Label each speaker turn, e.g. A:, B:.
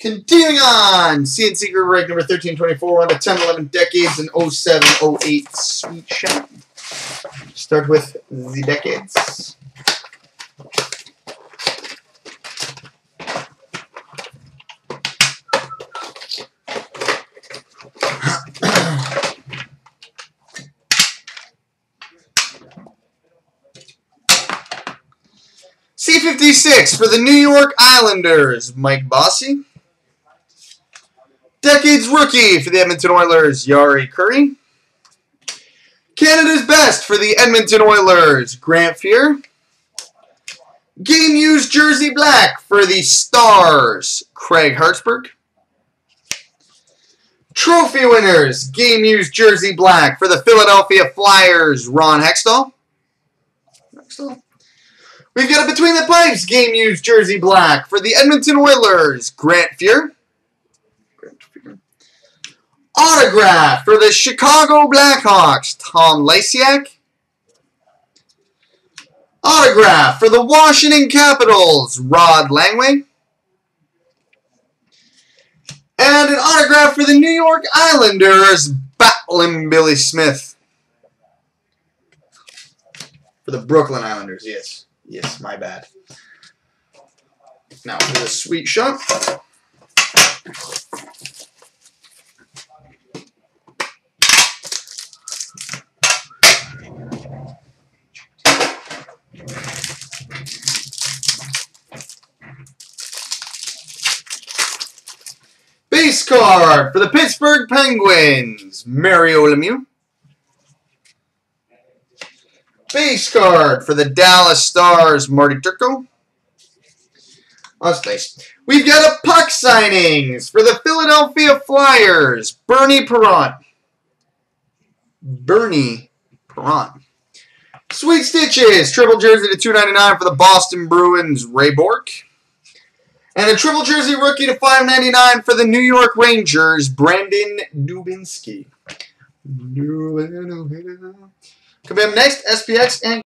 A: Continuing on, CNC group break number 1324 on to 10, 11 decades and 07, 08 sweet shot. Start with the decades. C56 for the New York Islanders, Mike Bossy. Decades rookie for the Edmonton Oilers, Yari Curry. Canada's best for the Edmonton Oilers, Grant Fuhr. Game used jersey black for the Stars, Craig Hartsburg. Trophy winners, game used jersey black for the Philadelphia Flyers, Ron Hextall. We've got a Between the Pipes game used jersey black for the Edmonton Oilers, Grant Fuhr. Autograph for the Chicago Blackhawks, Tom Lysiak. Autograph for the Washington Capitals, Rod Langway. And an autograph for the New York Islanders, Battling Billy Smith. For the Brooklyn Islanders, yes. Yes, my bad. Now for the sweet shot. Base card for the Pittsburgh Penguins, Mario Lemieux. Base card for the Dallas Stars, Marty Turco. Oh, that's nice. We've got a puck signings for the Philadelphia Flyers, Bernie Perrant. Sweet Stitches, triple jersey to 299 for the Boston Bruins, Ray Bourque. And a triple jersey rookie to 599 for the New York Rangers, Brandon Dubinsky. Coming up next, SPX and